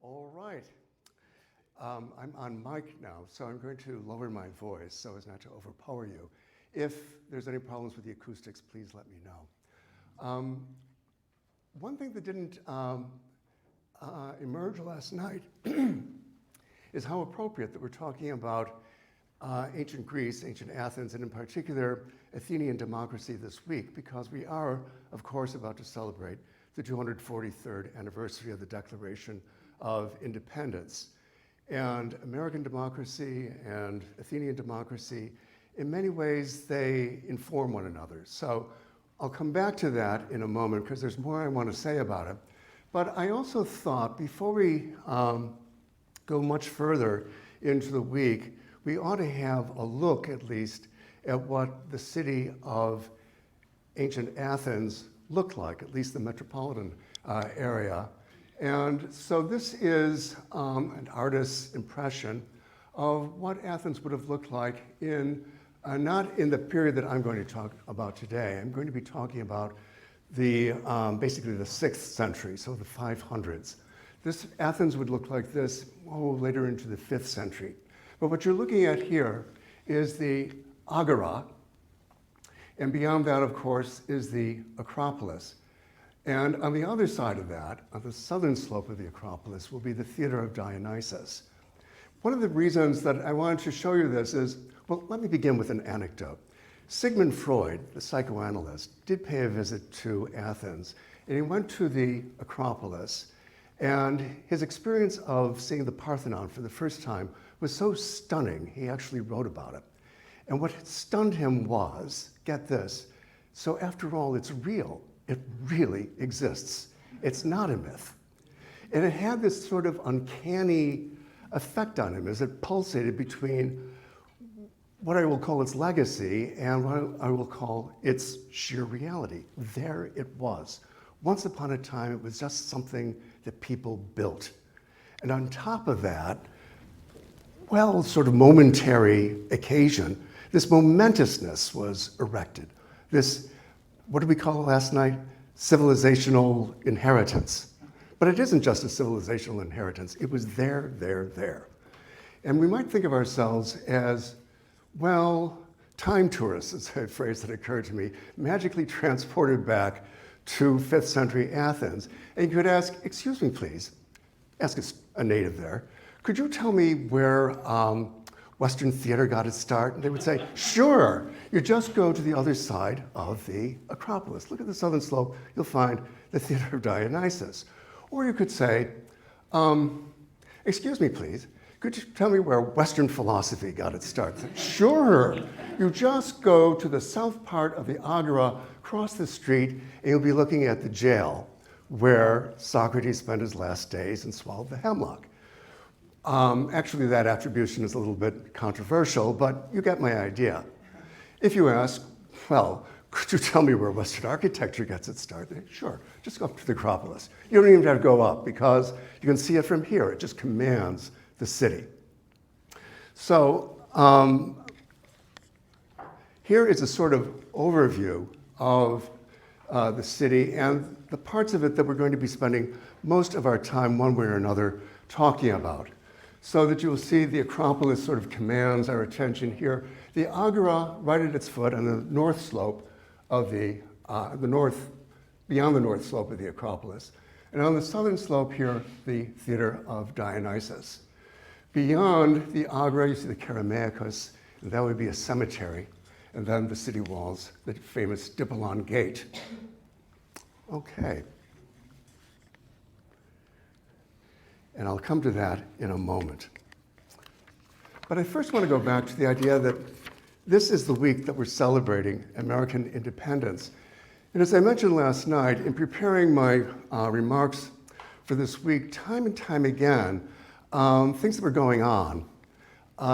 All right. I'm on mic now, so I'm going to lower my voice so as not to overpower you. If there's any problems with the acoustics, please let me know. One thing that didn't emerge last night is how appropriate that we're talking about ancient Greece, ancient Athens, and in particular, Athenian democracy this week, because we are, of course, about to celebrate the 243rd anniversary of the Declaration of Independence. And American democracy and Athenian democracy, in many ways, they inform one another. So I'll come back to that in a moment because there's more I want to say about it. But I also thought before we go much further into the week, we ought to have a look at least at what the city of ancient Athens looked like, at least the metropolitan area. And so this is an artist's impression of what Athens would have looked like in, not in the period that I'm going to talk about today. I'm going to be talking about the, basically the 6th century, so the 500s. This Athens would look like this later into the 5th century. But what you're looking at here is the Agora, and beyond that, of course, is the Acropolis. And on the other side of that, on the southern slope of the Acropolis, will be the Theater of Dionysus. One of the reasons that I wanted to show you this is, well, let me begin with an anecdote. Sigmund Freud, the psychoanalyst, did pay a visit to Athens, and he went to the Acropolis, and his experience of seeing the Parthenon for the first time was so stunning, he actually wrote about it. And what stunned him was, get this, so after all, it's real. It really exists. It's not a myth. And it had this sort of uncanny effect on him as it pulsated between what I will call its legacy and what I will call its sheer reality. There it was. Once upon a time, it was just something that people built. And on top of that, well, sort of momentary occasion, this momentousness was erected. This, what did we call it last night? Civilizational inheritance. But it isn't just a civilizational inheritance. It was there. And we might think of ourselves as, well, time tourists, is a phrase that occurred to me, magically transported back to 5th century Athens. And you could ask, excuse me, please, ask a native there, could you tell me where Western theater got its start? And they would say, sure, you just go to the other side of the Acropolis. Look at the southern slope, you'll find the Theater of Dionysus. Or you could say, excuse me, please, could you tell me where Western philosophy got its start? Sure, you just go to the south part of the Agora, cross the street, and you'll be looking at the jail where Socrates spent his last days and swallowed the hemlock. Actually, that attribution is a little bit controversial, but you get my idea. If you ask, well, could you tell me where Western architecture gets its start? Sure, just go up to the Acropolis. You don't even have to go up because you can see it from here. It just commands the city. So here is a sort of overview of the city and the parts of it that we're going to be spending most of our time one way or another talking about. So that you'll see the Acropolis sort of commands our attention here. The Agora right at its foot on the north slope of beyond the north slope of the Acropolis. And on the southern slope here, the Theater of Dionysus. Beyond the Agora, you see the Kerameikos, and that would be a cemetery. And then the city walls, the famous Dipylon Gate. Okay. And I'll come to that in a moment. But I first want to go back to the idea that this is the week that we're celebrating American independence. And as I mentioned last night, in preparing my remarks for this week, time and time again, things that were going on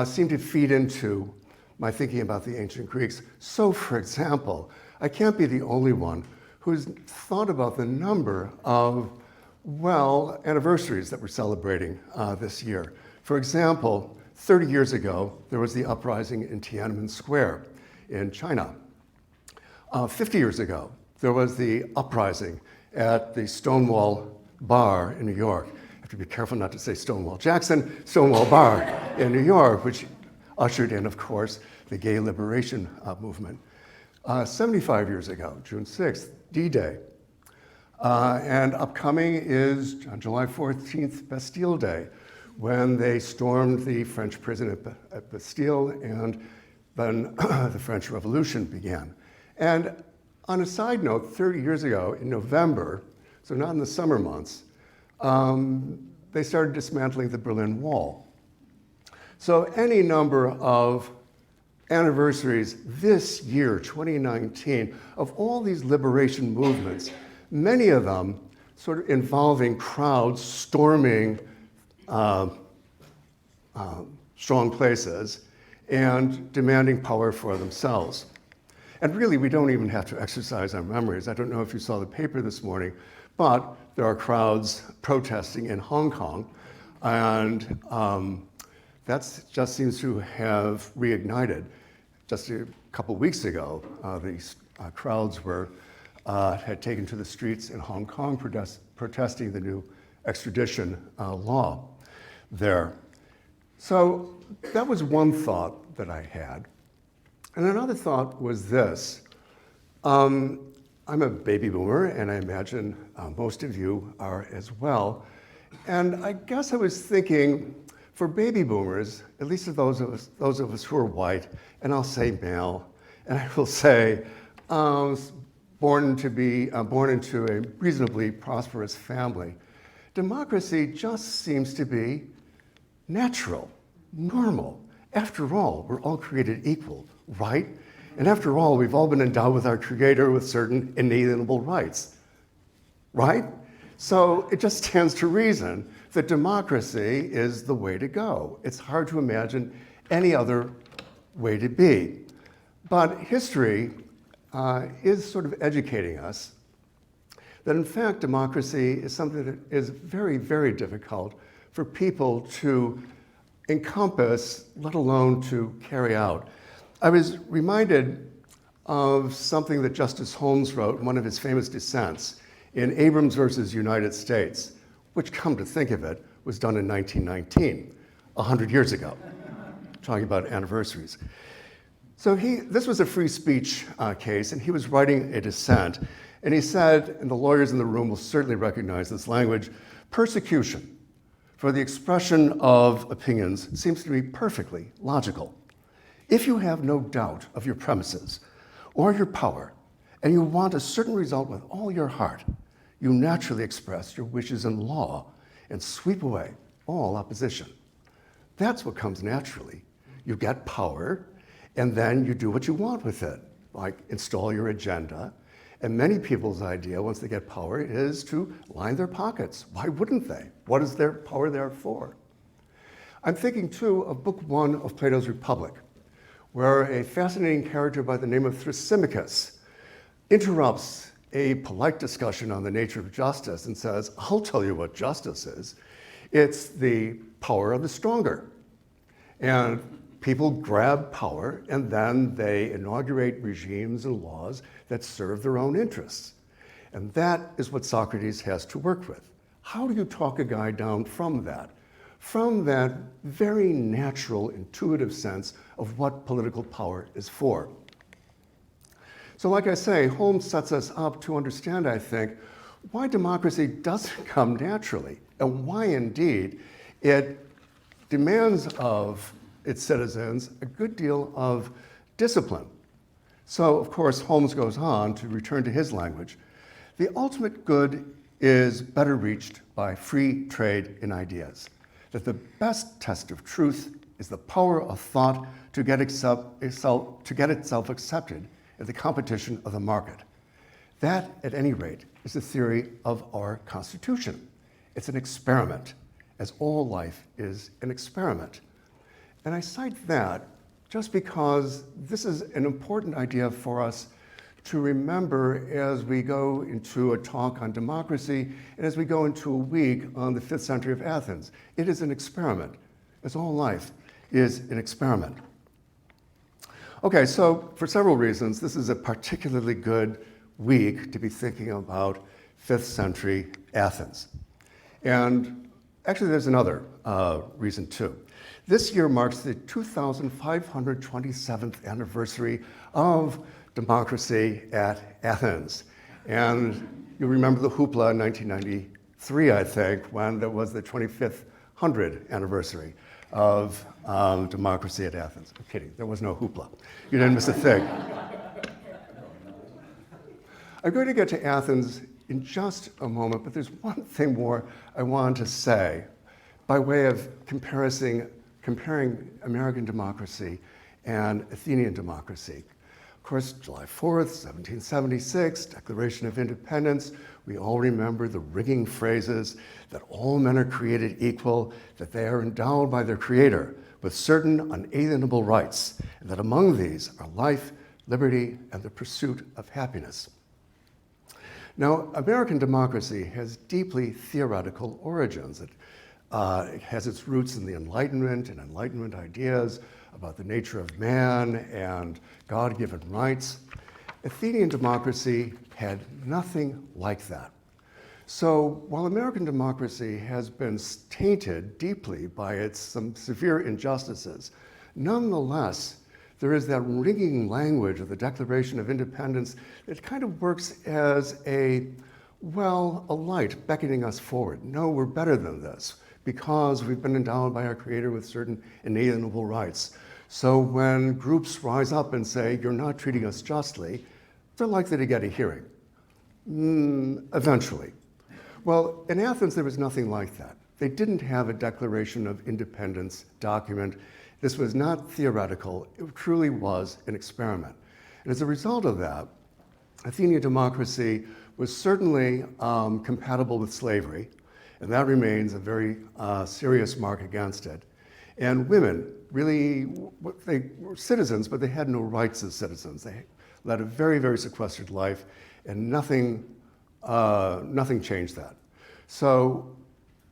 seemed to feed into my thinking about the ancient Greeks. So, for example, I can't be the only one who's thought about the number of anniversaries that we're celebrating this year. For example, 30 years ago, there was the uprising in Tiananmen Square in China. 50 years ago, there was the uprising at the Stonewall Bar in New York. have to be careful not to say Stonewall Jackson, Stonewall Bar in New York, which ushered in, of course, the gay liberation movement. 75 years ago, June 6th, D-Day. And upcoming is on July 14th, Bastille Day, when they stormed the French prison at Bastille, and then the French Revolution began. And on a side note, 30 years ago in November, so not in the summer months, they started dismantling the Berlin Wall. So any number of anniversaries this year, 2019, of all these liberation movements, many of them sort of involving crowds storming strong places and demanding power for themselves. And really, we don't even have to exercise our memories. I don't know if you saw the paper this morning, but there are crowds protesting in Hong Kong, and that just seems to have reignited. Just a couple weeks ago, these crowds had taken to the streets in Hong Kong protesting the new extradition law there. So that was one thought that I had. And another thought was this. I'm a baby boomer, and I imagine most of you are as well. And I guess I was thinking, for baby boomers, at least those of us who are white, and I'll say male, and I will say born into a reasonably prosperous family, democracy just seems to be natural, normal. After all, we're all created equal, right? And after all, we've all been endowed with our Creator with certain inalienable rights, right? So it just stands to reason that democracy is the way to go. It's hard to imagine any other way to be. But history is sort of educating us that in fact democracy is something that is very, very difficult for people to encompass, let alone to carry out. I was reminded of something that Justice Holmes wrote in one of his famous dissents in Abrams versus United States, which, come to think of it, was done in 1919, 100 years ago, talking about anniversaries. So this was a free speech case, and he was writing a dissent, and he said, and the lawyers in the room will certainly recognize this language, persecution for the expression of opinions seems to be perfectly logical. If you have no doubt of your premises or your power, and you want a certain result with all your heart, you naturally express your wishes in law and sweep away all opposition. That's what comes naturally. You get power, and then you do what you want with it, like install your agenda. And many people's idea, once they get power, is to line their pockets. Why wouldn't they? What is their power there for? I'm thinking, too, of Book 1 of Plato's Republic, where a fascinating character by the name of Thrasymachus interrupts a polite discussion on the nature of justice and says, I'll tell you what justice is. It's the power of the stronger. And people grab power, and then they inaugurate regimes and laws that serve their own interests. And that is what Socrates has to work with. How do you talk a guy down from that very natural, intuitive sense of what political power is for? So like I say, Holmes sets us up to understand, I think, why democracy doesn't come naturally, and why indeed it demands of its citizens a good deal of discipline. So, of course, Holmes goes on to return to his language. The ultimate good is better reached by free trade in ideas. That the best test of truth is the power of thought to get itself accepted in the competition of the market. That, at any rate, is the theory of our Constitution. It's an experiment, as all life is an experiment. And I cite that just because this is an important idea for us to remember as we go into a talk on democracy and as we go into a week on the 5th century of Athens. It is an experiment, as all life is an experiment. Okay, so for several reasons, this is a particularly good week to be thinking about 5th century Athens. And Actually, there's another reason too. This year marks the 2,527th anniversary of democracy at Athens. And you remember the hoopla in 1993, I think, when there was the 2500th anniversary of democracy at Athens. I'm kidding, there was no hoopla. You didn't miss a thing. I'm going to get to Athens in just a moment, but there's one thing more I want to say by way of comparing American democracy and Athenian democracy. Of course, July 4th, 1776, Declaration of Independence. We all remember the ringing phrases that all men are created equal, that they are endowed by their Creator with certain unalienable rights, and that among these are life, liberty, and the pursuit of happiness. Now, American democracy has deeply theoretical origins. It has its roots in the Enlightenment and Enlightenment ideas about the nature of man and God-given rights. Athenian democracy had nothing like that. So while American democracy has been tainted deeply by some severe injustices, nonetheless, there is that ringing language of the Declaration of Independence that kind of works as a light beckoning us forward. No, we're better than this because we've been endowed by our Creator with certain inalienable rights. So when groups rise up and say, you're not treating us justly, they're likely to get a hearing, eventually. Well, in Athens, there was nothing like that. They didn't have a Declaration of Independence document. This was not theoretical, it truly was an experiment. And as a result of that, Athenian democracy was certainly compatible with slavery, and that remains a very serious mark against it. And women, really, they were citizens, but they had no rights as citizens. They led a very, very sequestered life, and nothing changed that. So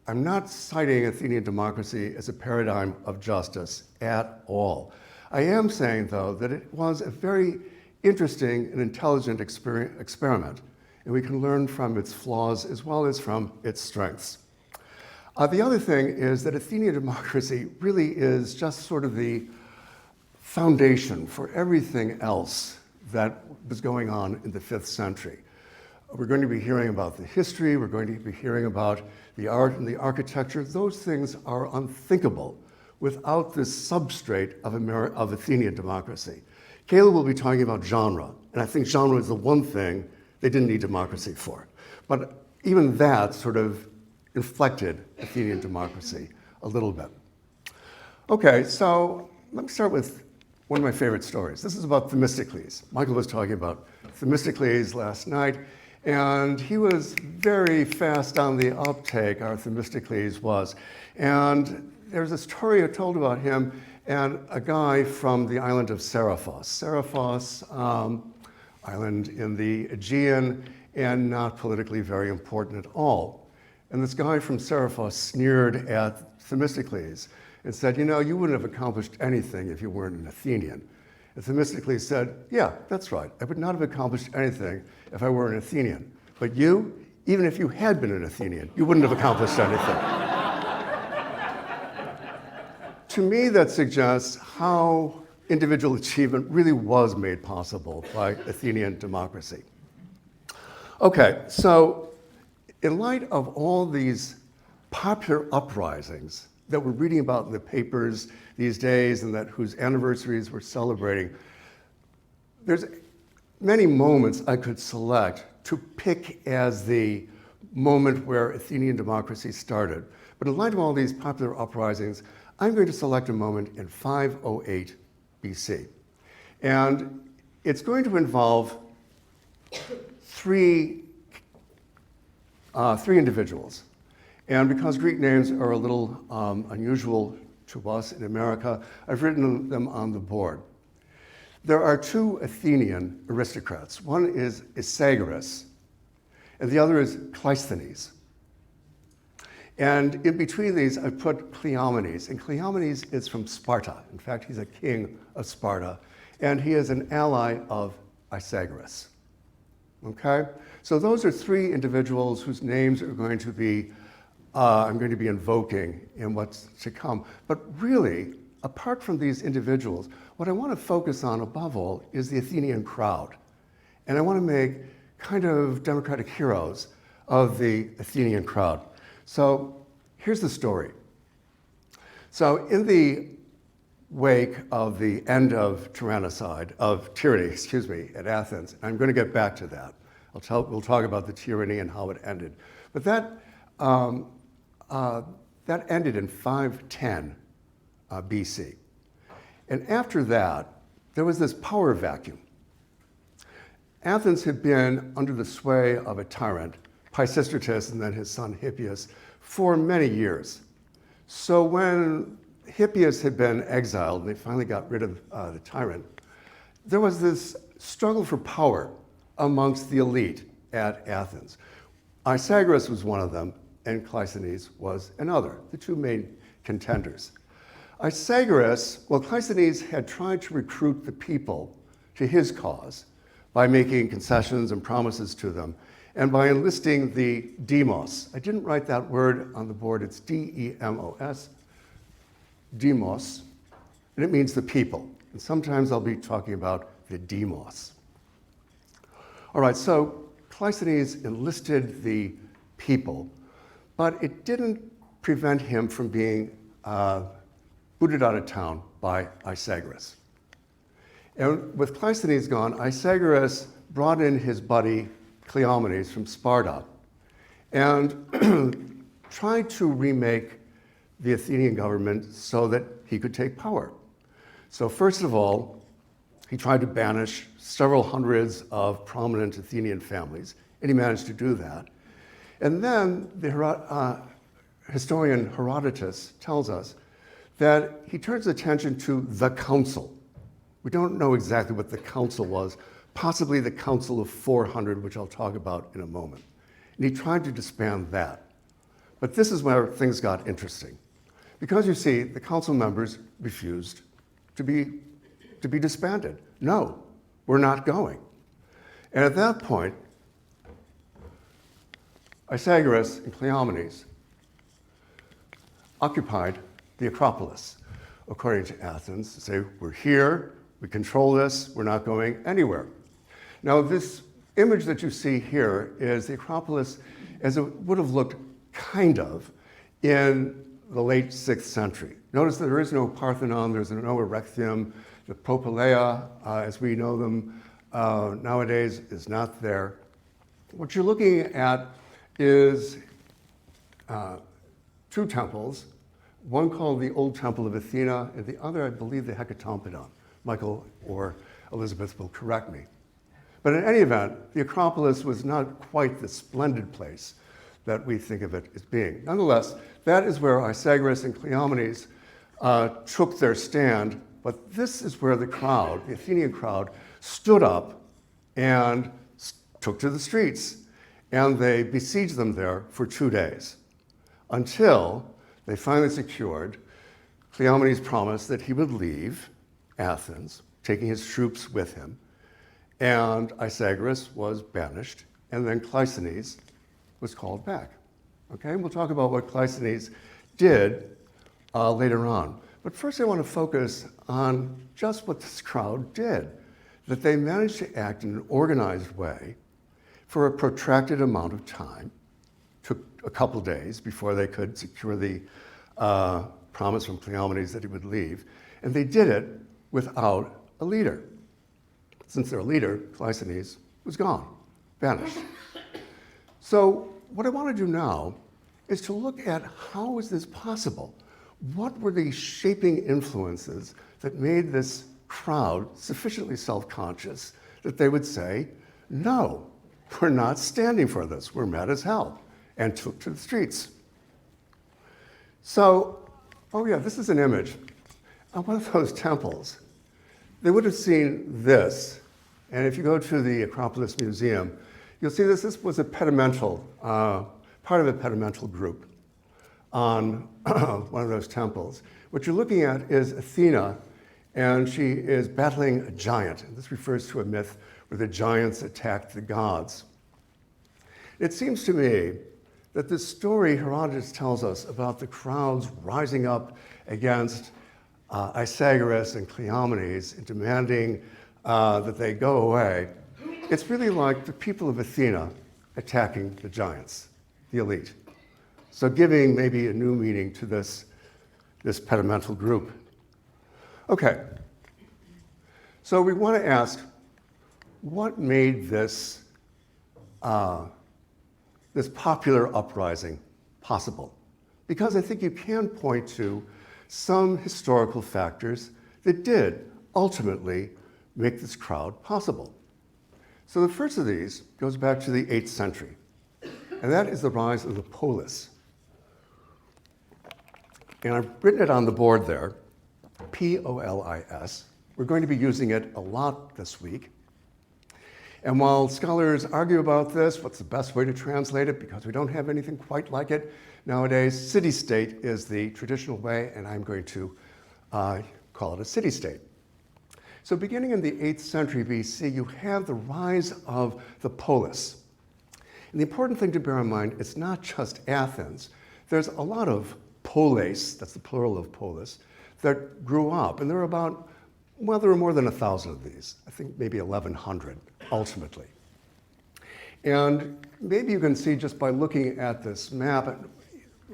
I'm not citing Athenian democracy as a paradigm of justice at all. I am saying, though, that it was a very interesting and intelligent experiment, and we can learn from its flaws as well as from its strengths. The other thing is that Athenian democracy really is just sort of the foundation for everything else that was going on in the 5th century. We're going to be hearing about the history, we're going to be hearing about the art and the architecture. Those things are unthinkable without this substrate of Athenian democracy. Caleb will be talking about genre, and I think genre is the one thing they didn't need democracy for. But even that sort of inflected Athenian democracy a little bit. Okay, so let me start with one of my favorite stories. This is about Themistocles. Michael was talking about Themistocles last night, and he was very fast on the uptake, our Themistocles was. And there's a story told about him and a guy from the island of Seriphos. Seriphos, island in the Aegean, and not politically very important at all. And this guy from Seriphos sneered at Themistocles and said, you know, you wouldn't have accomplished anything if you weren't an Athenian. And Themistocles said, yeah, that's right. I would not have accomplished anything if I were an Athenian. But you, even if you had been an Athenian, you wouldn't have accomplished anything. To me, that suggests how individual achievement really was made possible by Athenian democracy. Okay, so in light of all these popular uprisings that we're reading about in the papers these days and whose anniversaries we're celebrating, there's many moments I could select to pick as the moment where Athenian democracy started. But in light of all these popular uprisings, I'm going to select a moment in 508 BC. And it's going to involve three individuals. And because Greek names are a little unusual to us in America, I've written them on the board. There are two Athenian aristocrats. One is Isagoras, and the other is Cleisthenes. And in between these, I put Cleomenes. And Cleomenes is from Sparta. In fact, he's a king of Sparta. And he is an ally of Isagoras. Okay? So those are three individuals whose names are going to be I'm going to be invoking in what's to come. But really, apart from these individuals, what I want to focus on above all is the Athenian crowd. And I want to make kind of democratic heroes of the Athenian crowd. So here's the story. So in the wake of the end of tyranny, at Athens, I'm going to get back to that. We'll talk about the tyranny and how it ended. But that ended in 510 BC. And after that, there was this power vacuum. Athens had been under the sway of a tyrant, Pisistratus and then his son Hippias, for many years. So when Hippias had been exiled and they finally got rid of the tyrant, there was this struggle for power amongst the elite at Athens. Isagoras was one of them, and Cleisthenes was another, the two main contenders. Cleisthenes had tried to recruit the people to his cause by making concessions and promises to them, and by enlisting the demos. I didn't write that word on the board, it's D-E-M-O-S, demos, and it means the people. And sometimes I'll be talking about the demos. All right, so Cleisthenes enlisted the people, but it didn't prevent him from being booted out of town by Isagoras. And with Cleisthenes gone, Isagoras brought in his buddy Cleomenes from Sparta and tried to remake the Athenian government so that he could take power. So first of all, he tried to banish several hundreds of prominent Athenian families, and he managed to do that. And then the historian Herodotus tells us that he turns attention to the council. We don't know exactly what the council was, possibly the Council of 400, which I'll talk about in a moment. And he tried to disband that. But this is where things got interesting. Because you see, the council members refused to be disbanded. No, we're not going. And at that point, Isagoras and Cleomenes occupied the Acropolis, according to Athens, to say, we're here, we control this, we're not going anywhere. Now, this image that you see here is the Acropolis as it would have looked kind of in the late 6th century. Notice that there is no Parthenon, there's no Erechtheum, the Propylaea, as we know them nowadays, is not there. What you're looking at is two temples, one called the Old Temple of Athena, and the other, I believe, the Hecatompedon. Michael or Elizabeth will correct me. But in any event, the Acropolis was not quite the splendid place that we think of it as being. Nonetheless, that is where Isagoras and Cleomenes took their stand, but this is where the crowd, the Athenian crowd, stood up and took to the streets, and they besieged them there for 2 days, until they finally secured Cleomenes' promise that he would leave Athens, taking his troops with him, and Isagoras was banished, and then Cleisthenes was called back. Okay, and we'll talk about what Cleisthenes did later on. But first I want to focus on just what this crowd did, that they managed to act in an organized way for a protracted amount of time. Took a couple days before they could secure the promise from Cleomenes that he would leave, and they did it without a leader. Since their leader, Cleisthenes, was gone, vanished. So what I want to do now is to look at how is this possible? What were the shaping influences that made this crowd sufficiently self-conscious that they would say, no, we're not standing for this, we're mad as hell, and took to the streets. So, oh yeah, this is an image of one of those temples. They would have seen this, and if you go to the Acropolis Museum, you'll see this was a pedimental, part of a pedimental group on one of those temples. What you're looking at is Athena, and she is battling a giant. And this refers to a myth where the giants attacked the gods. It seems to me that this story Herodotus tells us about the crowds rising up against Isagoras and Cleomenes and demanding that they go away, it's really like the people of Athena attacking the giants, the elite. So giving maybe a new meaning to this pedimental group. Okay, so we want to ask, what made this popular uprising possible? Because I think you can point to some historical factors that did ultimately make this crowd possible. So the first of these goes back to the 8th century, and that is the rise of the polis. And I've written it on the board there, P-O-L-I-S. We're going to be using it a lot this week. And while scholars argue about this, what's the best way to translate it, because we don't have anything quite like it nowadays, city-state is the traditional way, and I'm going to call it a city-state. So beginning in the 8th century BC, you have the rise of the polis. And the important thing to bear in mind, it's not just Athens. There's a lot of polis, that's the plural of polis, that grew up. And there were about, well, there were more than 1,000 of these. I think maybe 1,100 ultimately. And maybe you can see just by looking at this map,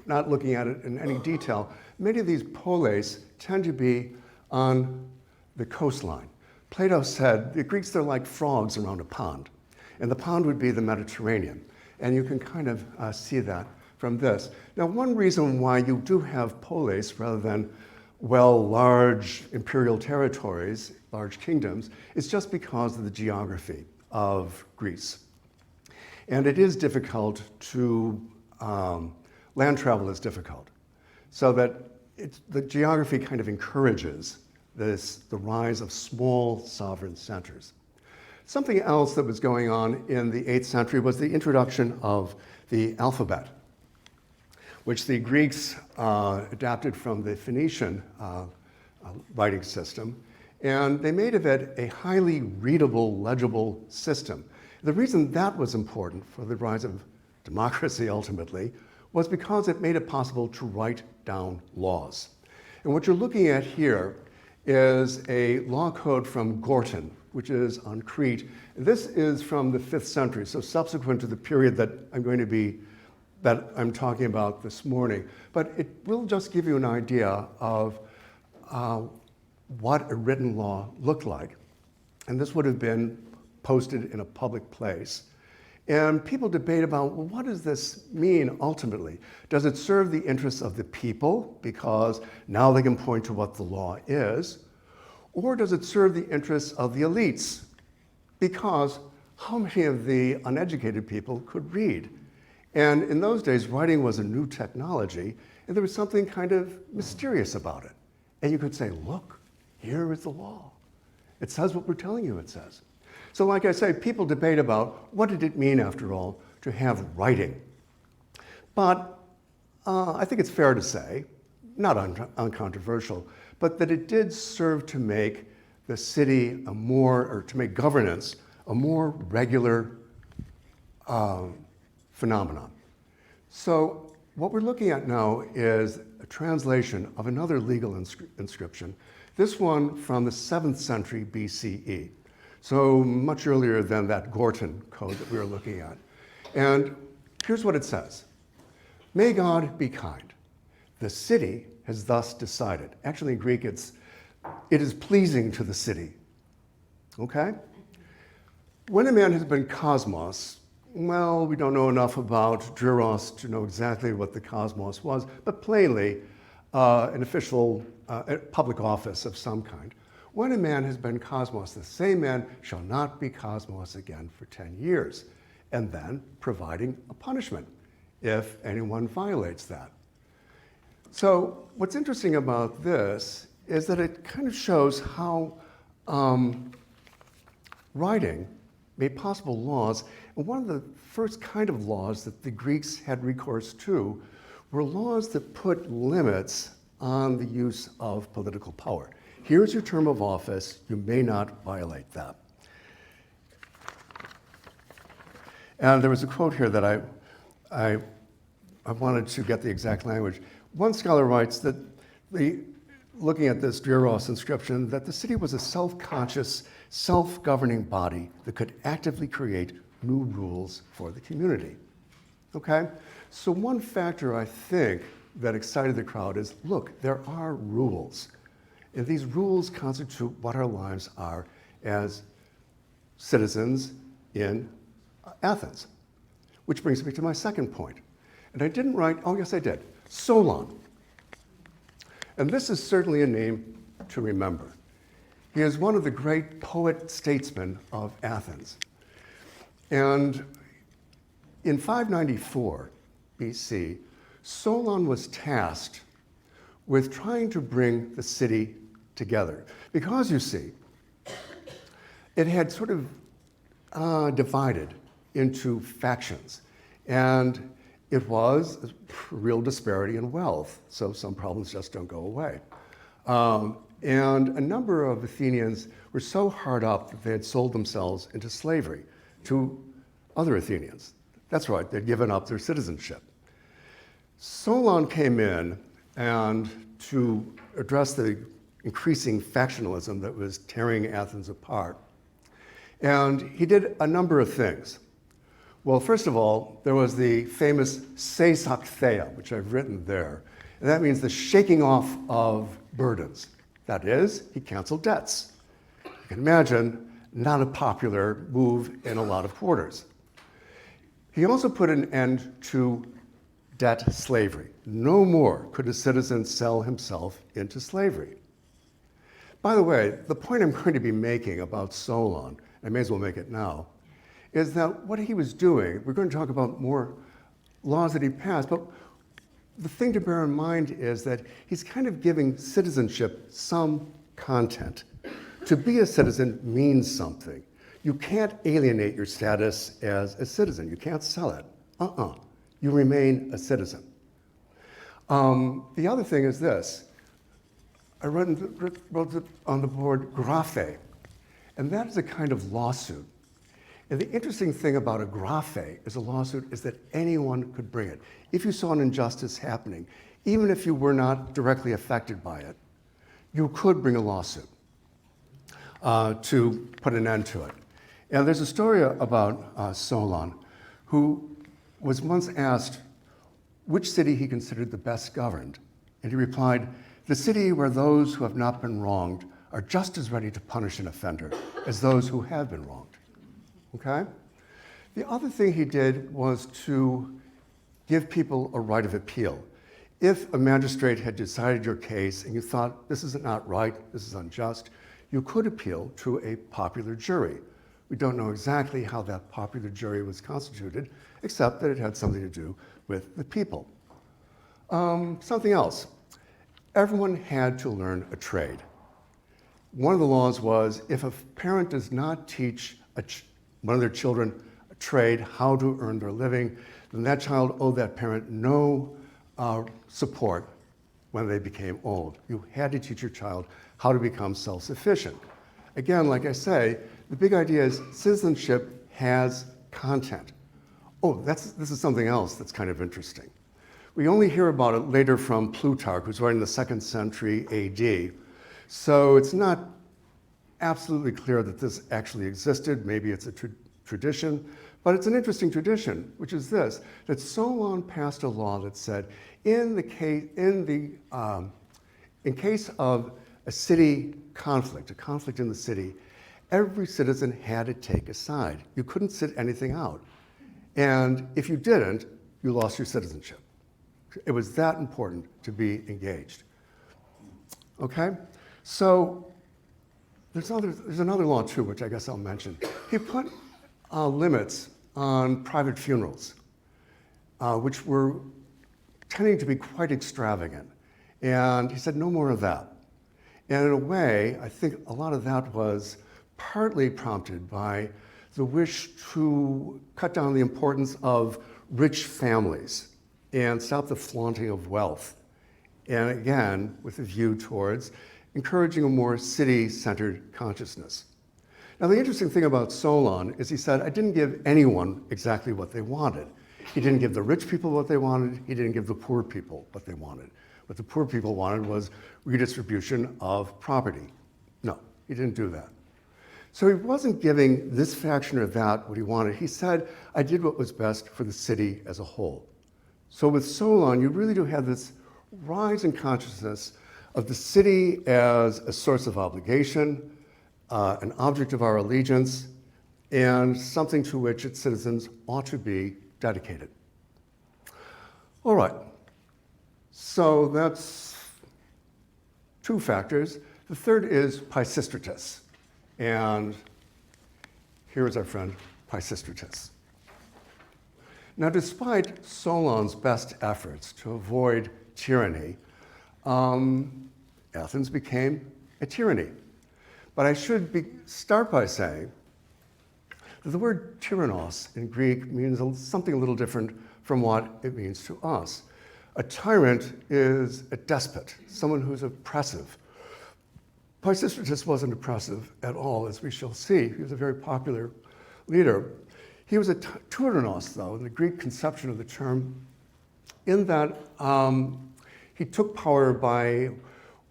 not looking at it in any detail, many of these polis tend to be on the coastline. Plato said the Greeks, they're like frogs around a pond, and the pond would be the Mediterranean. And you can kind of see that from this. Now, one reason why you do have polis rather than, well, large imperial territories, large kingdoms, is just because of the geography of Greece. And it is difficult to, land travel is difficult, so that the geography kind of encourages the rise of small sovereign centers. Something else that was going on in the 8th century was the introduction of the alphabet, which the Greeks adapted from the Phoenician writing system, and they made of it a highly readable, legible system. The reason that was important for the rise of democracy ultimately was because it made it possible to write down laws. And what you're looking at here is a law code from Gortyn, which is on Crete. This is from the 5th century, so subsequent to the period that I'm talking about this morning. But it will just give you an idea of what a written law looked like. And this would have been posted in a public place. And people debate about, well, what does this mean ultimately? Does it serve the interests of the people, because now they can point to what the law is? Or does it serve the interests of the elites? Because how many of the uneducated people could read? And in those days, writing was a new technology, and there was something kind of mysterious about it. And you could say, look, here is the law. It says what we're telling you it says. So like I say, people debate about what did it mean, after all, to have writing. But I think it's fair to say, not uncontroversial, but that it did serve to make the city to make governance a more regular phenomenon. So what we're looking at now is a translation of another legal inscription, this one from the 7th century BCE. So much earlier than that Gortyn code that we were looking at. And here's what it says. May God be kind. The city has thus decided. Actually, in Greek, it is pleasing to the city. Okay? When a man has been cosmos, well, we don't know enough about Dryros to know exactly what the cosmos was, but plainly an official public office of some kind. When a man has been cosmos, the same man shall not be cosmos again for 10 years, and then providing a punishment if anyone violates that. So what's interesting about this is that it kind of shows how writing made possible laws. And one of the first kind of laws that the Greeks had recourse to were laws that put limits on the use of political power. Here's your term of office. You may not violate that. And there was a quote here that I I wanted to get the exact language. One scholar writes that, looking at this Dreros inscription, that the city was a self-conscious, self-governing body that could actively create new rules for the community. Okay? So one factor I think that excited the crowd is, look, there are rules. And these rules constitute what our lives are as citizens in Athens. Which brings me to my second point. And I didn't write, oh yes I did, Solon. And this is certainly a name to remember. He is one of the great poet-statesmen of Athens. And in 594 BC, Solon was tasked with trying to bring the city together. Because, you see, it had sort of divided into factions. And it was a real disparity in wealth, so some problems just don't go away. And a number of Athenians were so hard up that they had sold themselves into slavery to other Athenians. That's right, they'd given up their citizenship. Solon came in and to address the increasing factionalism that was tearing Athens apart. And he did a number of things. Well, first of all, there was the famous seisaktheia, which I've written there. And that means the shaking off of burdens. That is, he canceled debts. You can imagine, not a popular move in a lot of quarters. He also put an end to debt slavery. No more could a citizen sell himself into slavery. By the way, the point I'm going to be making about Solon, I may as well make it now, is that what he was doing, we're going to talk about more laws that he passed, but the thing to bear in mind is that he's kind of giving citizenship some content. To be a citizen means something. You can't alienate your status as a citizen. You can't sell it. You remain a citizen. The other thing is this. I wrote on the board graphe, and that is a kind of lawsuit. And the interesting thing about a graphe as a lawsuit is that anyone could bring it. If you saw an injustice happening, even if you were not directly affected by it, you could bring a lawsuit to put an end to it. And there's a story about Solon, who was once asked which city he considered the best governed. And he replied, "The city where those who have not been wronged are just as ready to punish an offender as those who have been wronged." Okay? The other thing he did was to give people a right of appeal. If a magistrate had decided your case and you thought this is not right, this is unjust, you could appeal to a popular jury. We don't know exactly how that popular jury was constituted, except that it had something to do with the people. Something else. Everyone had to learn a trade. One of the laws was if a parent does not teach one of their children a trade, how to earn their living, then that child owed that parent no support when they became old. You had to teach your child how to become self-sufficient. Again, like I say, the big idea is citizenship has content. Oh, this is something else that's kind of interesting. We only hear about it later from Plutarch, who's writing in the 2nd century AD. So it's not absolutely clear that this actually existed. Maybe it's a tradition, but it's an interesting tradition, which is this, that Solon passed a law that said, in case of a city conflict, a conflict in the city, every citizen had to take a side. You couldn't sit anything out. And if you didn't, you lost your citizenship. It was that important to be engaged. Okay? So there's another law too, which I guess I'll mention. He put limits on private funerals, which were tending to be quite extravagant. And he said, no more of that. And in a way, I think a lot of that was partly prompted by the wish to cut down the importance of rich families and stop the flaunting of wealth. And again, with a view towards encouraging a more city-centered consciousness. Now, the interesting thing about Solon is he said, I didn't give anyone exactly what they wanted. He didn't give the rich people what they wanted. He didn't give the poor people what they wanted. What the poor people wanted was redistribution of property. No, he didn't do that. So he wasn't giving this faction or that what he wanted. He said, I did what was best for the city as a whole. So with Solon, you really do have this rise in consciousness of the city as a source of obligation, an object of our allegiance, and something to which its citizens ought to be dedicated. All right, so that's two factors. The third is Pisistratus, and here is our friend Pisistratus. Now, despite Solon's best efforts to avoid tyranny, Athens became a tyranny. But I should start by saying that the word tyrannos in Greek means something a little different from what it means to us. A tyrant is a despot, someone who's oppressive. Pisistratus wasn't oppressive at all, as we shall see. He was a very popular leader. He was a tyrannos, though, in the Greek conception of the term, in that he took power by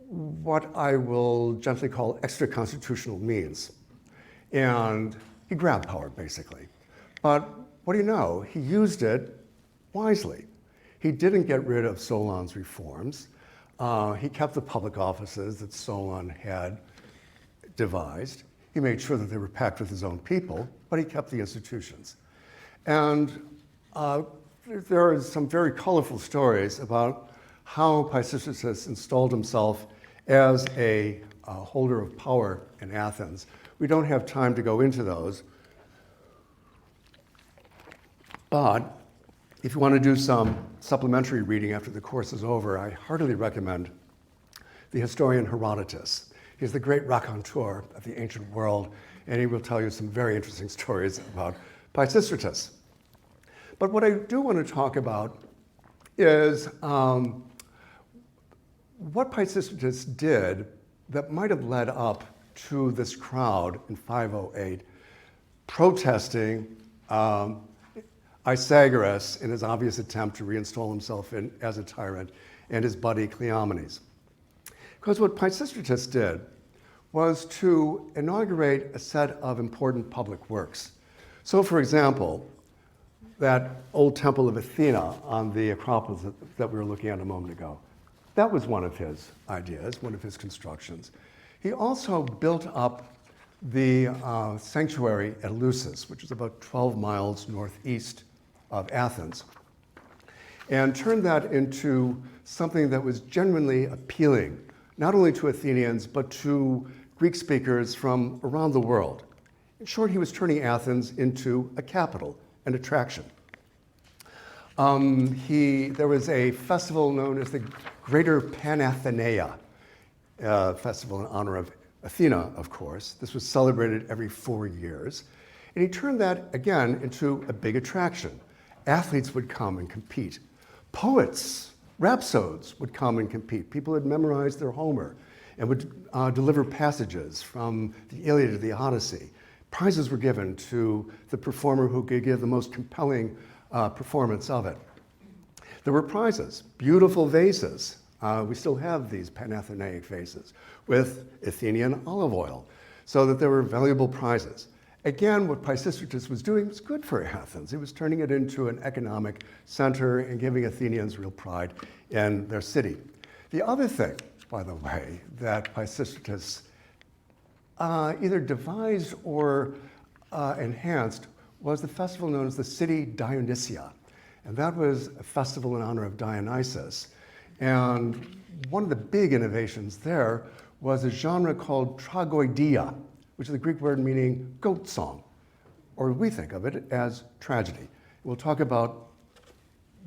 what I will gently call extra-constitutional means. And he grabbed power, basically. But what do you know? He used it wisely. He didn't get rid of Solon's reforms. He kept the public offices that Solon had devised. He made sure that they were packed with his own people, but he kept the institutions. And there are some very colorful stories about how Pisistratus installed himself as a holder of power in Athens. We don't have time to go into those. But if you want to do some supplementary reading after the course is over, I heartily recommend the historian Herodotus. He's the great raconteur of the ancient world, and he will tell you some very interesting stories about Pisistratus. But what I do want to talk about is what Pisistratus did that might have led up to this crowd in 508 protesting Isagoras in his obvious attempt to reinstall himself as a tyrant, and his buddy Cleomenes. Because what Pisistratus did was to inaugurate a set of important public works. So, for example, that old temple of Athena on the Acropolis that we were looking at a moment ago, that was one of his ideas, one of his constructions. He also built up the sanctuary at Eleusis, which is about 12 miles northeast of Athens, and turned that into something that was genuinely appealing, not only to Athenians, but to Greek speakers from around the world. In short, he was turning Athens into a capital, an attraction. There was a festival known as the Greater Panathenaea festival in honor of Athena, of course. This was celebrated every 4 years. And he turned that, again, into a big attraction. Athletes would come and compete. Poets, rhapsodes would come and compete. People had memorized their Homer and would deliver passages from the Iliad or the Odyssey. Prizes were given to the performer who could give the most compelling performance of it. There were prizes, beautiful vases. We still have these Panathenaic vases with Athenian olive oil, so that there were valuable prizes. Again, what Pisistratus was doing was good for Athens. He was turning it into an economic center and giving Athenians real pride in their city. The other thing, by the way, that Pisistratus either devised or enhanced was the festival known as the City Dionysia. And that was a festival in honor of Dionysus. And one of the big innovations there was a genre called tragoidia, which is the Greek word meaning goat song, or we think of it as tragedy. We'll talk about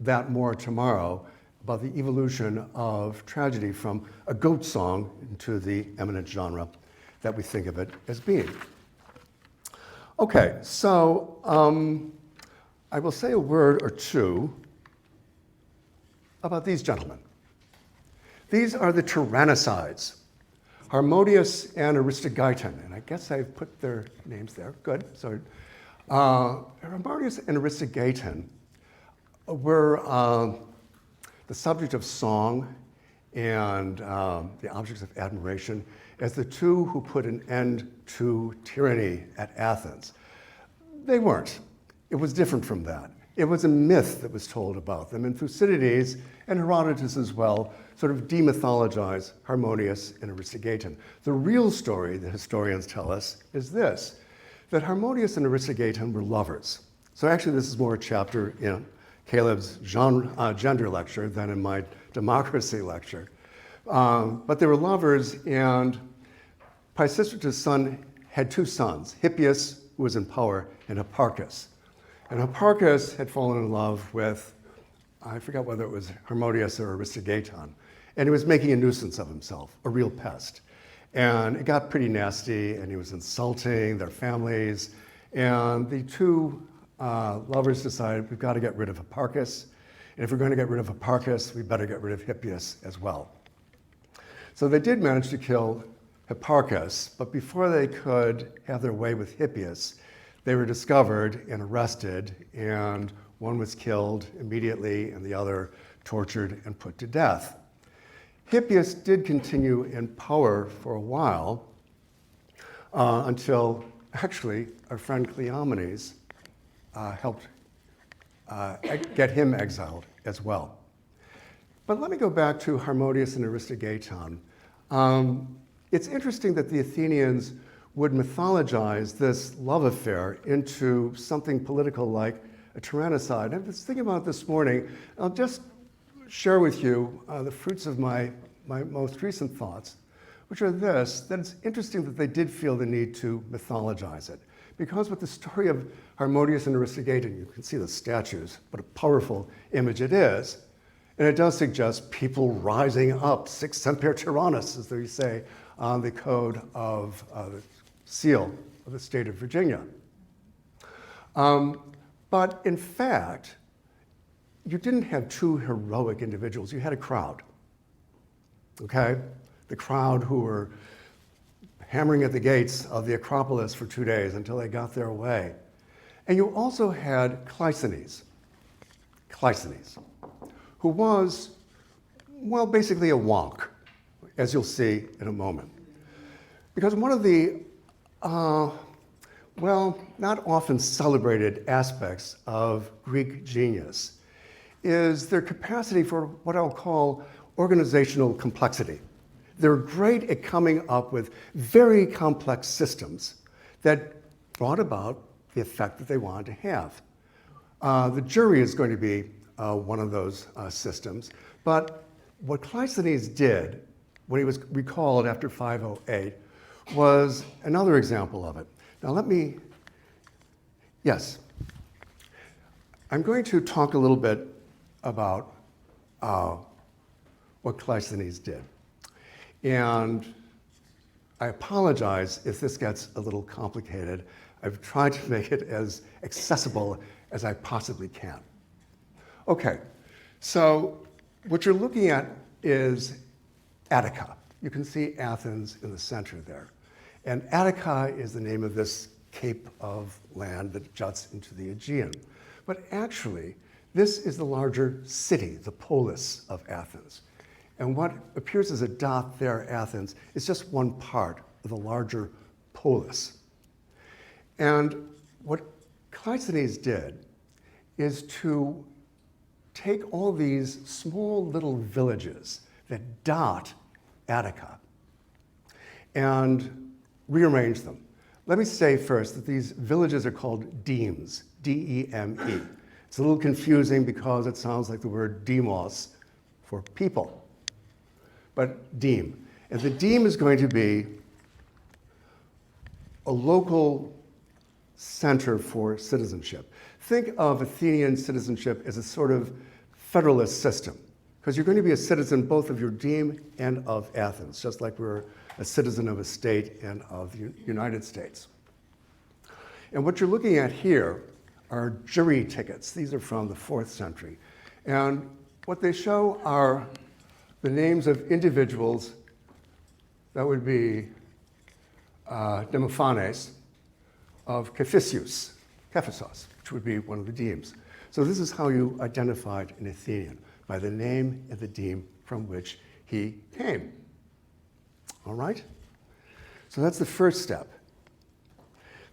that more tomorrow, about the evolution of tragedy from a goat song into the eminent genre that we think of it as being. Okay, so I will say a word or two about these gentlemen. These are the Tyrannicides, Harmodius and Aristogeiton, and I guess I've put their names there. Good. So Harmodius and Aristogeiton were the subject of song and the objects of admiration as the two who put an end to tyranny at Athens. They weren't. It was different from that. It was a myth that was told about them, and Thucydides and Herodotus as well sort of demythologize Harmodius and Aristogeiton. The real story, the historians tell us, is this, that Harmodius and Aristogeiton were lovers. So actually this is more a chapter in Caleb's gender lecture than in my democracy lecture. But they were lovers, and Pisistratus' son had two sons, Hippias, who was in power, and Hipparchus. And Hipparchus had fallen in love with, I forgot whether it was Harmodius or Aristogeiton, and he was making a nuisance of himself, a real pest. And it got pretty nasty, and he was insulting their families, and the two lovers decided we've got to get rid of Hipparchus, and if we're going to get rid of Hipparchus, we better get rid of Hippias as well. So they did manage to kill Hipparchus, but before they could have their way with Hippias, they were discovered and arrested, and one was killed immediately and the other tortured and put to death. Hippias did continue in power for a while until actually our friend Cleisthenes helped get him exiled as well. But let me go back to Harmodius and Aristogeiton. It's interesting that the Athenians would mythologize this love affair into something political like a tyrannicide. I was thinking about it this morning. I'll just share with you the fruits of my most recent thoughts, which are this, that it's interesting that they did feel the need to mythologize it. Because with the story of Harmodius and Aristogeiton, you can see the statues, what a powerful image it is. And it does suggest people rising up, sic semper tyrannis, as they say on the code of the seal of the state of Virginia. But in fact, you didn't have two heroic individuals, you had a crowd, okay? The crowd who were hammering at the gates of the Acropolis for 2 days until they got their way. And you also had Cleisthenes, who was, well, basically a wonk, as you'll see in a moment. Because one of the, well, not often celebrated aspects of Greek genius is their capacity for what I'll call organizational complexity. They're great at coming up with very complex systems that brought about the effect that they wanted to have. The jury is going to be one of those systems, but what Cleisthenes did when he was recalled after 508 was another example of it. Now let me, yes, I'm going to talk a little bit about what Cleisthenes did. And I apologize if this gets a little complicated. I've tried to make it as accessible as I possibly can. Okay, so what you're looking at is Attica. You can see Athens in the center there. And Attica is the name of this cape of land that juts into the Aegean. But actually, this is the larger city, the polis of Athens. And what appears as a dot there, Athens, is just one part of the larger polis. And what Cleisthenes did is to take all these small little villages that dot Attica and rearrange them. Let me say first that these villages are called demes, D-E-M-E. It's a little confusing because it sounds like the word demos for people, but deme. And the deme is going to be a local center for citizenship. Think of Athenian citizenship as a sort of federalist system, because you're going to be a citizen both of your deme and of Athens, just like we're a citizen of a state and of the United States. And what you're looking at here are jury tickets. These are from the 4th century. And what they show are the names of individuals that would be Demophanes of Cephisus, which would be one of the demes. So this is how you identified an Athenian, by the name and the deme from which he came. All right? So that's the first step.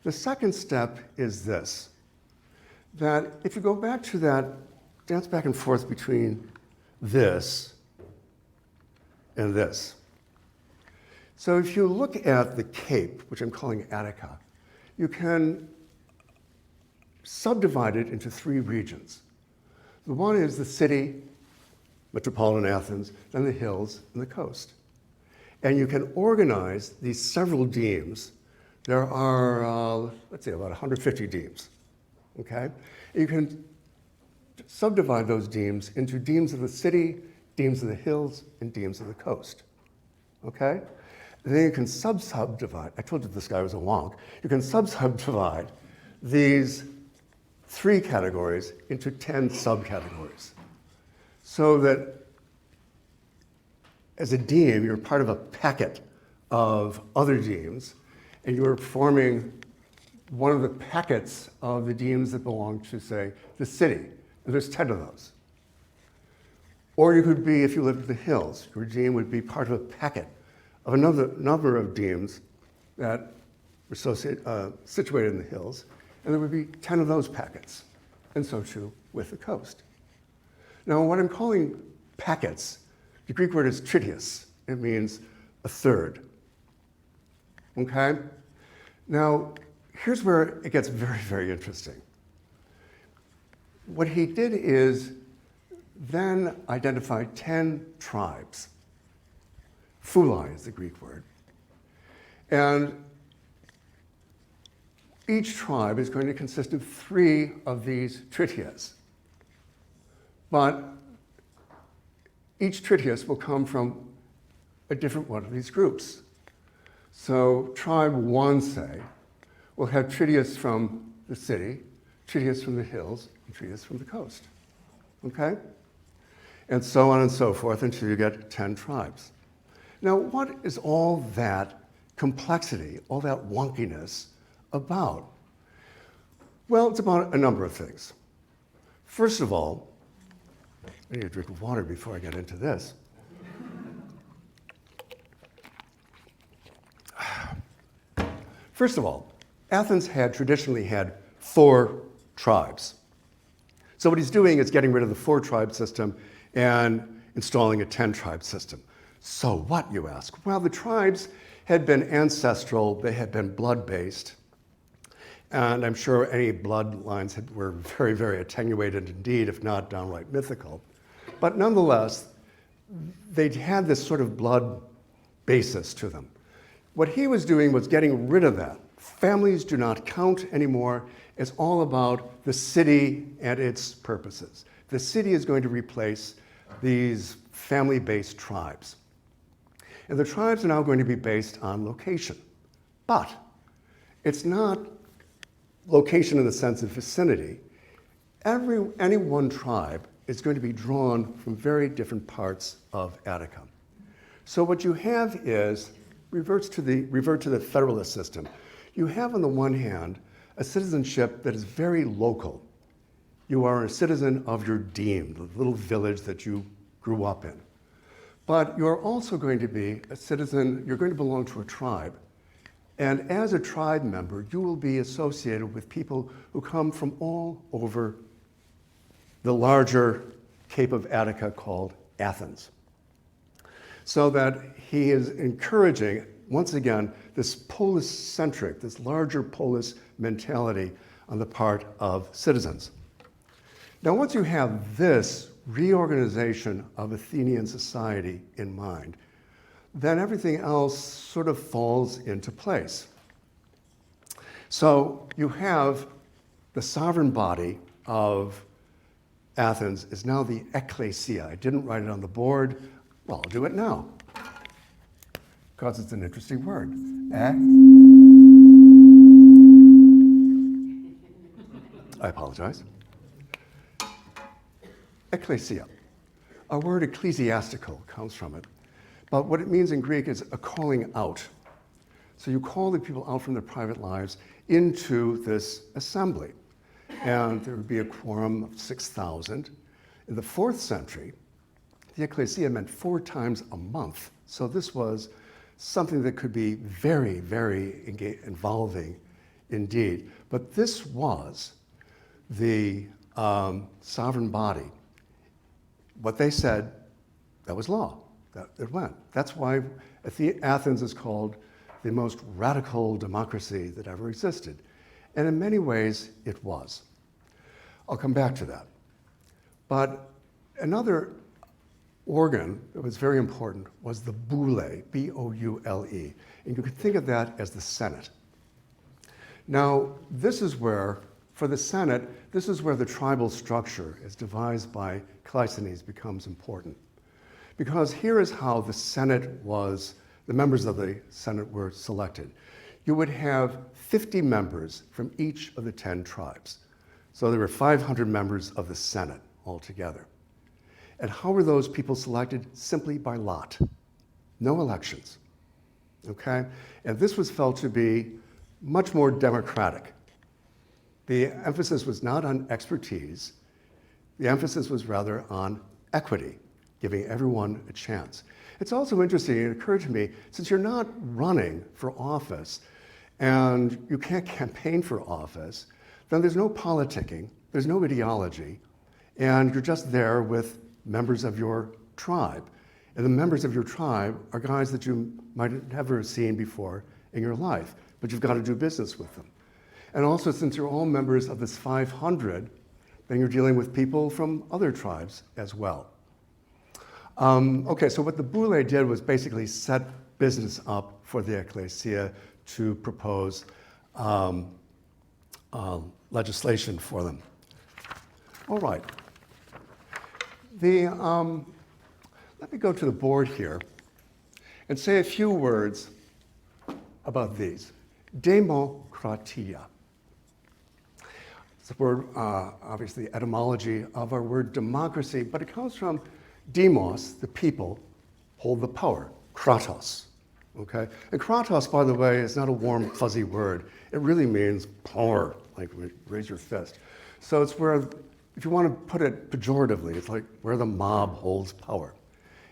The second step is this, that if you go back to that dance back and forth between this and this. So if you look at the Cape, which I'm calling Attica, you can subdivide it into three regions. The one is the city, metropolitan Athens, then the hills and the coast. And you can organize these several demes. There are, let's say, about 150 demes, okay? You can subdivide those demes into demes of the city, demes of the hills, and demes of the coast, okay? And then you can subdivide, I told you this guy was a wonk, you can subdivide these three categories into 10 subcategories. So that as a deme, you're part of a packet of other demes, and you're forming one of the packets of the demes that belong to, say, the city. And there's 10 of those. Or you could be, if you lived in the hills, your deme would be part of a packet of another number of demes that were situated in the hills, and there would be 10 of those packets, and so too with the coast. Now, what I'm calling packets, the Greek word is tritius. It means a third, okay? Now, here's where it gets very, very interesting. What he did is then identify 10 tribes. Phuli is the Greek word. And each tribe is going to consist of 3 of these tritias. But each tritius will come from a different one of these groups. So tribe 1, say, will have tritius from the city, tritius from the hills, and tritius from the coast, okay? And so on and so forth until you get 10 tribes. Now, what is all that complexity, all that wonkiness about? Well, it's about a number of things. First of all, I need a drink of water before I get into this. First of all, Athens had traditionally had 4 tribes. So what he's doing is getting rid of the 4-tribe system and installing a 10-tribe system. So what, you ask? Well, the tribes had been ancestral, they had been blood-based, and I'm sure any bloodlines were very, very attenuated indeed, if not downright mythical. But nonetheless, they had this sort of blood basis to them. What he was doing was getting rid of that. Families do not count anymore. It's all about the city and its purposes. The city is going to replace these family-based tribes. And the tribes are now going to be based on location. But it's not location in the sense of vicinity. Any one tribe is going to be drawn from very different parts of Attica. So what you have is, revert to the federalist system. You have on the one hand a citizenship that is very local. You are a citizen of your deme, the little village that you grew up in. But you're also going to be a citizen, you're going to belong to a tribe. And as a tribe member, you will be associated with people who come from all over the larger Cape of Attica called Athens. So that he is encouraging, once again, this polis-centric, this larger polis mentality on the part of citizens. Now, once you have this reorganization of Athenian society in mind, then everything else sort of falls into place. So you have the sovereign body of Athens is now the ecclesia. I didn't write it on the board. Well, I'll do it now, because it's an interesting word. I apologize. Ecclesia. Our word ecclesiastical comes from it. But what it means in Greek is a calling out. So you call the people out from their private lives into this assembly. and there would be a quorum of 6,000. In the 4th century, the ecclesia meant 4 times a month. So this was something that could be very, very involving indeed. But this was the sovereign body. What they said, that was law. It went. That's why Athens is called the most radical democracy that ever existed. And in many ways, it was. I'll come back to that. But another organ that was very important was the boule, B-O-U-L-E. And you can think of that as the Senate. Now, this is where, for the Senate, this is where the tribal structure, as devised by Cleisthenes, becomes important. Because here is how the Senate was, the members of the Senate were selected. You would have 50 members from each of the 10 tribes. So there were 500 members of the Senate altogether. And how were those people selected? Simply by lot. No elections. Okay? And this was felt to be much more democratic. The emphasis was not on expertise. The emphasis was rather on equity, giving everyone a chance. It's also interesting, it occurred to me, since you're not running for office and you can't campaign for office, then there's no politicking, there's no ideology, and you're just there with members of your tribe. And the members of your tribe are guys that you might have never seen before in your life, but you've got to do business with them. And also, since you're all members of this 500, then you're dealing with people from other tribes as well. Okay, so what the boule did was basically set business up for the ecclesia to propose legislation for them. All right. Let me go to the board here and say a few words about these. Democracia. It's the word, obviously, etymology of our word democracy, but it comes from demos, the people, hold the power, kratos, okay? And kratos, by the way, is not a warm, fuzzy word. It really means power, like raise your fist. So it's where, if you want to put it pejoratively, it's like where the mob holds power.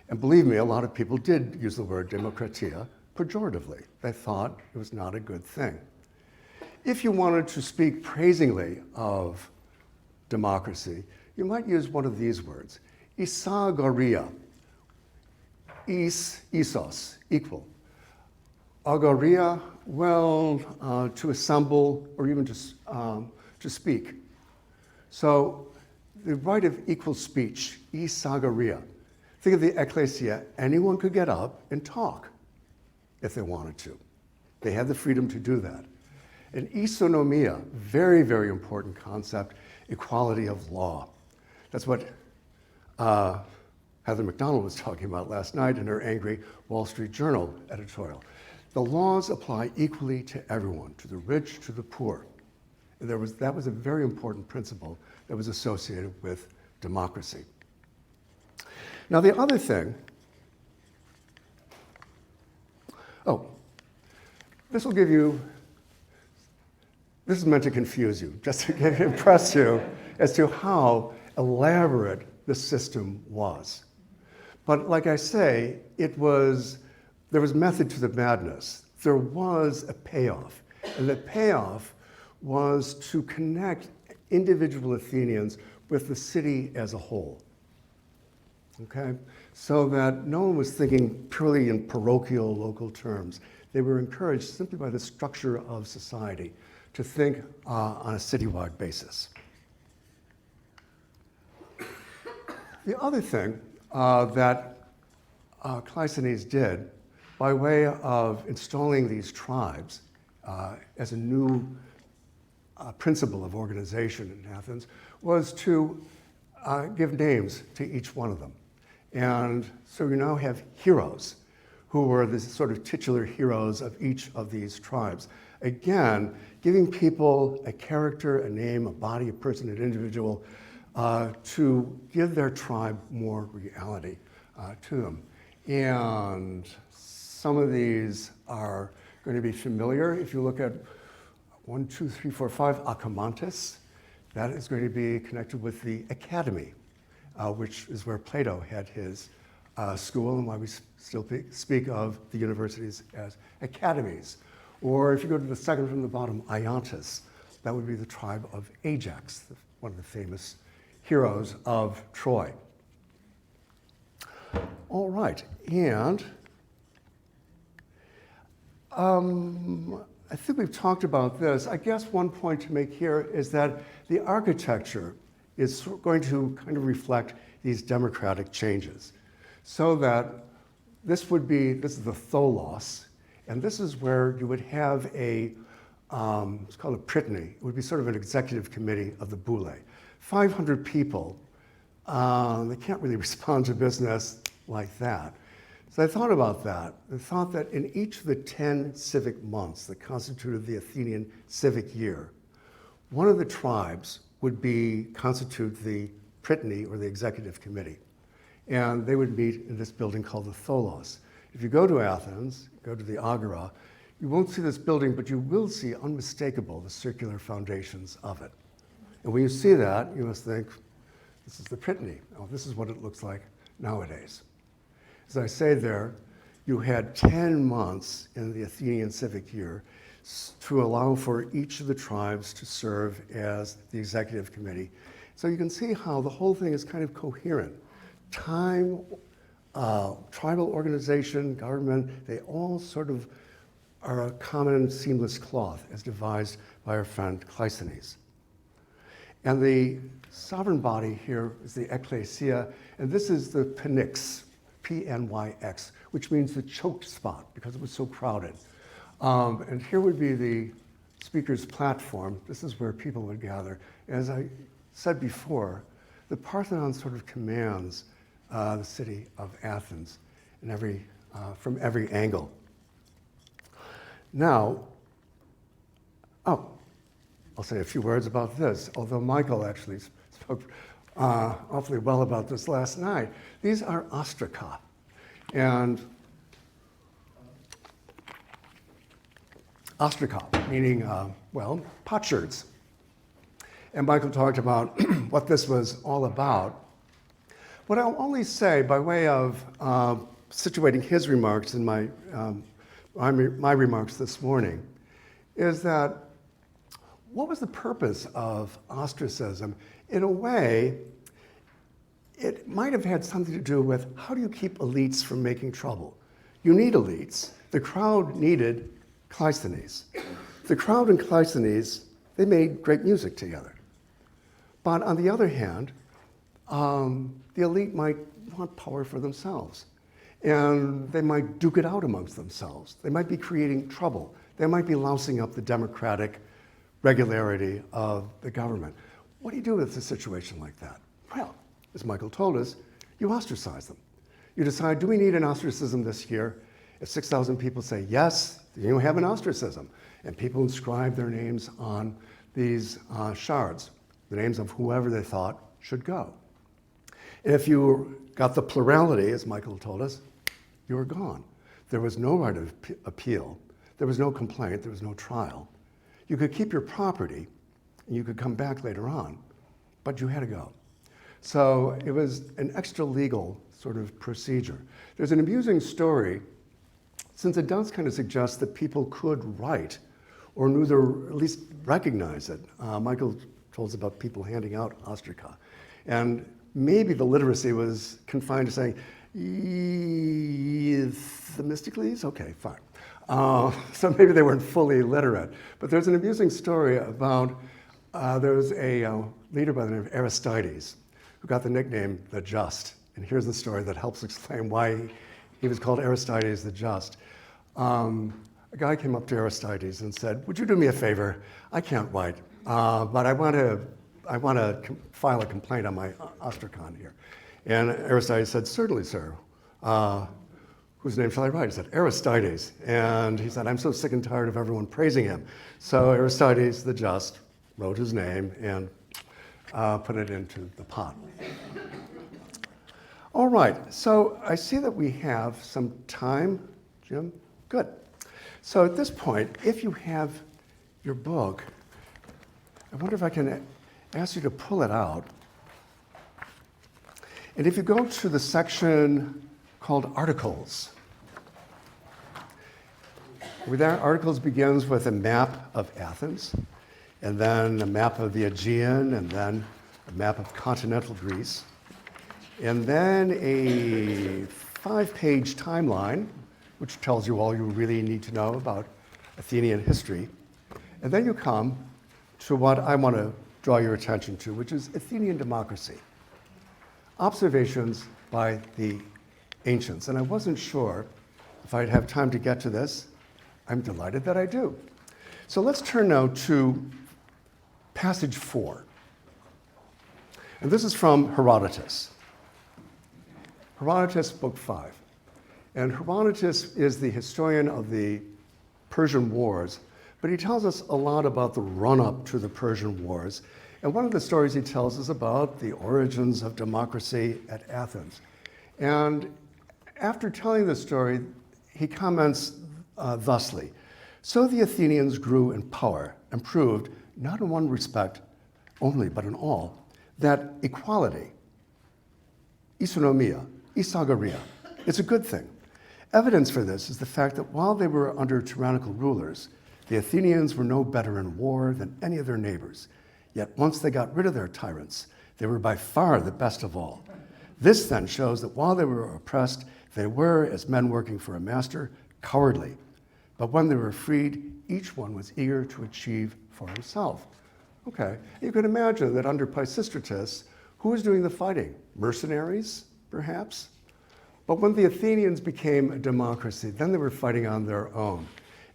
And believe me, a lot of people did use the word democratia pejoratively. They thought it was not a good thing. If you wanted to speak praisingly of democracy, you might use one of these words. Isagoria, isos, equal. Agoria, well, to assemble or even to speak. So the right of equal speech, isagoria. Think of the ecclesia, anyone could get up and talk if they wanted to. They had the freedom to do that. And isonomia, very, very important concept, equality of law. That's what Heather McDonald was talking about last night in her angry Wall Street Journal editorial. The laws apply equally to everyone, to the rich, to the poor. And that was a very important principle that was associated with democracy. Now the other thing, this is meant to confuse you, just to impress you as to how elaborate the system was. But like I say, there was method to the madness. There was a payoff, and the payoff was to connect individual Athenians with the city as a whole. Okay? So that no one was thinking purely in parochial local terms. They were encouraged simply by the structure of society to think on a citywide basis. The other thing that Cleisthenes did by way of installing these tribes as a new principle of organization in Athens was to give names to each one of them. And so you now have heroes who were the sort of titular heroes of each of these tribes. Again, giving people a character, a name, a body, a person, an individual, to give their tribe more reality to them. And some of these are going to be familiar. If you look at 1, 2, 3, 4, 5, Achamantis, That is going to be connected with the academy, which is where Plato had his school, and why we still speak of the universities as academies. Or if you go to the second from the bottom, Iontis, that would be the tribe of Ajax, one of the famous heroes of Troy. All right, and I think we've talked about this. I guess one point to make here is that the architecture is going to kind of reflect these democratic changes. So that this is the tholos, and this is where you would have it's called a prytany. It would be sort of an executive committee of the boule. 500 people, they can't really respond to business like that. So I thought about that. I thought that in each of the 10 civic months that constituted the Athenian civic year, one of the tribes would constitute the prytany, or the executive committee. And they would meet in this building called the Tholos. If you go to Athens, go to the Agora, you won't see this building, but you will see unmistakable the circular foundations of it. And when you see that, you must think, this is the prytany. Oh, this is what it looks like nowadays. As I say there, you had 10 months in the Athenian civic year to allow for each of the tribes to serve as the executive committee. So you can see how the whole thing is kind of coherent. Time, tribal organization, government, they all sort of are a common seamless cloth as devised by our friend Cleisthenes. And the sovereign body here is the ecclesia, and this is the pnyx, P-N-Y-X, which means the choked spot because it was so crowded. And here would be the speaker's platform. This is where people would gather. As I said before, the Parthenon sort of commands the city of Athens in from every angle. Now, I'll say a few words about this, although Michael actually spoke awfully well about this last night. These are ostraca, and ostraca, meaning, potsherds. And Michael talked about what this was all about. What I'll only say by way of situating his remarks in my remarks this morning is that what was the purpose of ostracism? In a way, it might have had something to do with how do you keep elites from making trouble? You need elites. The crowd needed Cleisthenes. The crowd and Cleisthenes, they made great music together. But on the other hand, the elite might want power for themselves. And they might duke it out amongst themselves. They might be creating trouble. They might be lousing up the democratic regularity of the government. What do you do with a situation like that? Well, as Michael told us, you ostracize them. You decide, do we need an ostracism this year? If 6,000 people say yes, then you have an ostracism. And people inscribe their names on these shards, the names of whoever they thought should go. And if you got the plurality, as Michael told us, you were gone. There was no right of appeal. There was no complaint. There was no trial. You could keep your property, and you could come back later on, but you had to go. So it was an extra legal sort of procedure. There's an amusing story, since it does kind of suggest that people could write or knew or at least recognize it. Michael told us about people handing out ostraca. And maybe the literacy was confined to saying, Themistocles? Okay, fine. So maybe they weren't fully literate. But there's an amusing story about, there was a leader by the name of Aristides who got the nickname the Just. And here's the story that helps explain why he was called Aristides the Just. A guy came up to Aristides and said, would you do me a favor? I can't write, but I want to file a complaint on my ostracon here. And Aristides said, certainly, sir. Whose name shall I write? He said, Aristides. And he said, I'm so sick and tired of everyone praising him. So Aristides the Just wrote his name and put it into the pot. All right, so I see that we have some time. Jim? Good. So at this point, if you have your book, I wonder if I can ask you to pull it out. And if you go to the section called Articles, where that Articles begins with a map of Athens, and then a map of the Aegean, and then a map of continental Greece, and then a 5-page timeline, which tells you all you really need to know about Athenian history. And then you come to what I want to draw your attention to, which is Athenian democracy. Observations by the ancients. And I wasn't sure if I'd have time to get to this. I'm delighted that I do. So let's turn now to passage 4. And this is from Herodotus. Herodotus, book 5. And Herodotus is the historian of the Persian Wars, but he tells us a lot about the run-up to the Persian Wars. And one of the stories he tells is about the origins of democracy at Athens. And after telling the story, he comments thusly: "So the Athenians grew in power and proved, not in one respect only, but in all, that equality, isonomia, isagoria, is a good thing. Evidence for this is the fact that while they were under tyrannical rulers, the Athenians were no better in war than any of their neighbors. Yet once they got rid of their tyrants, they were by far the best of all. This then shows that while they were oppressed, they were, as men working for a master, cowardly. But when they were freed, each one was eager to achieve for himself." Okay, you can imagine that under Pisistratus, who was doing the fighting? Mercenaries, perhaps? But when the Athenians became a democracy, then they were fighting on their own.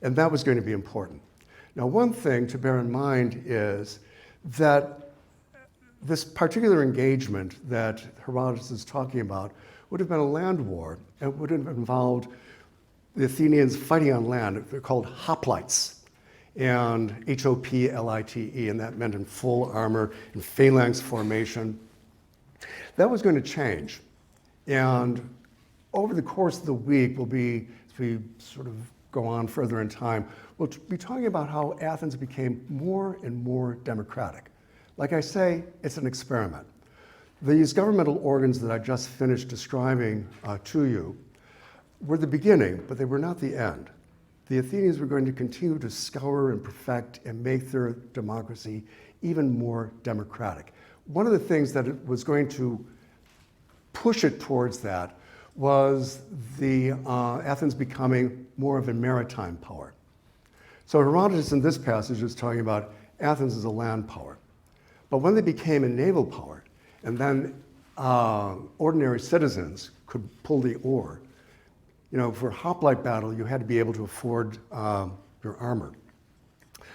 And that was going to be important. Now, one thing to bear in mind is that this particular engagement that Herodotus is talking about would have been a land war and would have involved the Athenians fighting on land. They're called hoplites, and Hoplite, and that meant in full armor, in phalanx formation. That was going to change. And over the course of the week, as we sort of go on further in time, we'll be talking about how Athens became more and more democratic. Like I say, it's an experiment. These governmental organs that I just finished describing to you were the beginning, but they were not the end. The Athenians were going to continue to scour and perfect and make their democracy even more democratic. One of the things that was going to push it towards that was the Athens becoming more of a maritime power. So Herodotus in this passage is talking about Athens as a land power. But when they became a naval power, and then ordinary citizens could pull the oar, for a hoplite battle, you had to be able to afford your armor.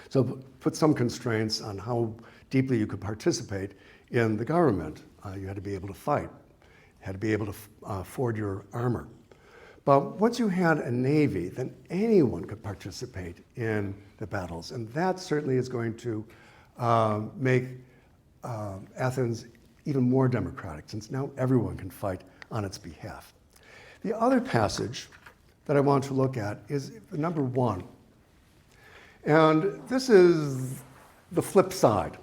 So put some constraints on how deeply you could participate in the government. You had to be able to fight, had to be able to afford your armor. But once you had a navy, then anyone could participate in the battles. And that certainly is going to make Athens even more democratic, since now everyone can fight on its behalf. The other passage that I want to look at is number 1. And this is the flip side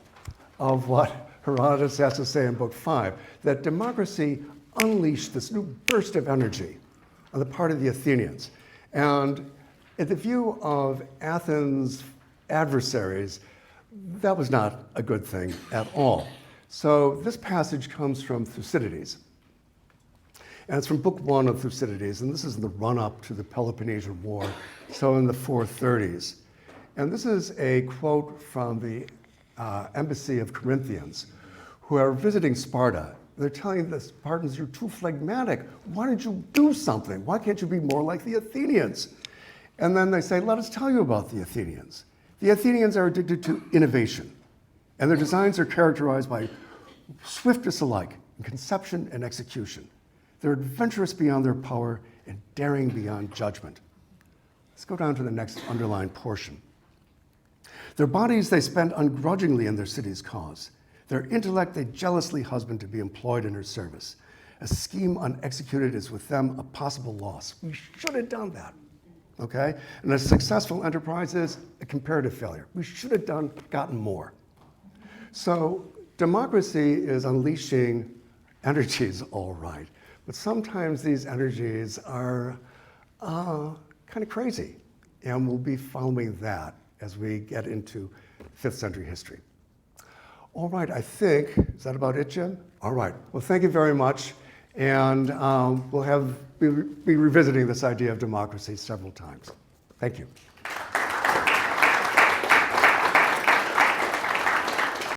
of what Herodotus has to say in book 5, that democracy unleashed this new burst of energy on the part of the Athenians. And in the view of Athens' adversaries, that was not a good thing at all. So this passage comes from Thucydides. And it's from book 1 of Thucydides, and this is in the run-up to the Peloponnesian War, so in the 430s. And this is a quote from the embassy of Corinthians, who are visiting Sparta. They're telling the Spartans, "You're too phlegmatic. Why don't you do something? Why can't you be more like the Athenians?" And then they say, "Let us tell you about the Athenians. The Athenians are addicted to innovation, and their designs are characterized by swiftness alike in conception and execution. They're adventurous beyond their power and daring beyond judgment." Let's go down to the next underlined portion. "Their bodies they spend ungrudgingly in their city's cause. Their intellect they jealously husband to be employed in her service. A scheme unexecuted is with them a possible loss." We should have done that, okay? And a successful enterprise is a comparative failure. We should have gotten more. So democracy is unleashing energies, all right, but sometimes these energies are kind of crazy, and we'll be following that as we get into 5th century history. All right, I think, is that about it, Jim? All right, well, thank you very much, and we'll be revisiting this idea of democracy several times. Thank you.